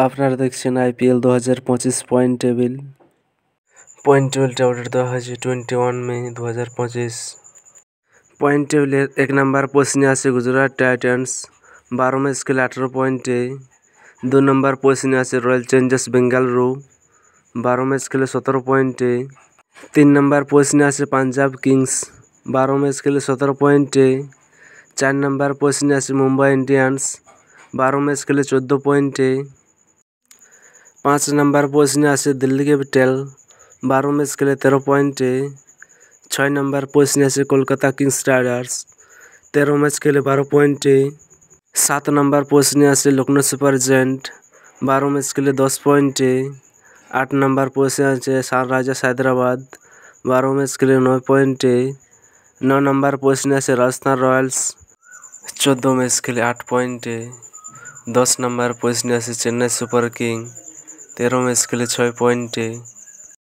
আপনারা দেখছেন IPL 2025 point টেবিলটা আপডেট দেওয়া হয়েছে 21 মে 2025। পয়েন্ট টেবিলের 1 নম্বর পজিশনে আছে গুজরাট টাইটান্স 12 ম্যাচ খেলে 18 পয়েন্টে। 2 নম্বর পজিশনে আছে রয়্যাল চ্যালেঞ্জার্স বেঙ্গালুরু 12 ম্যাচ খেলে 17 পয়েন্টে। 3 নম্বর পজিশনে আছে পাঞ্জাব কিংস 12 ম্যাচ খেলে 17 পয়েন্টে। 4 নম্বর পজিশনে আছে মুম্বাই ইন্ডিয়ান্স 12 ম্যাচ খেলে 14 পয়েন্টে। 5 নম্বর পজিশনে আছে দিল্লি ক্যাপিটাল 12 ম্যাচ খেলে 13 পয়েন্টে। 6 নম্বর পজিশনে আছে কলকাতা কিংস রাইডার্স 13 ম্যাচ খেলে 12 পয়েন্টে। 7 নম্বর পজিশনে আছে লখনৌ সুপার জায়ান্ট 12 ম্যাচ খেলে 10 পয়েন্টে। 8 নম্বর পজিশনে আছে সানরাইজার্স হায়দ্রাবাদ 12 ম্যাচ খেলে 9 পয়েন্টে। 9 নম্বর পজিশনে আছে রাজস্থান রয়্যালস 14 ম্যাচ খেলে 8 পয়েন্টে। 10 নম্বর পজিশনে আছে চেন্নাই সুপার কিং 13 ম্যাচ খেলে 6 পয়েন্টে।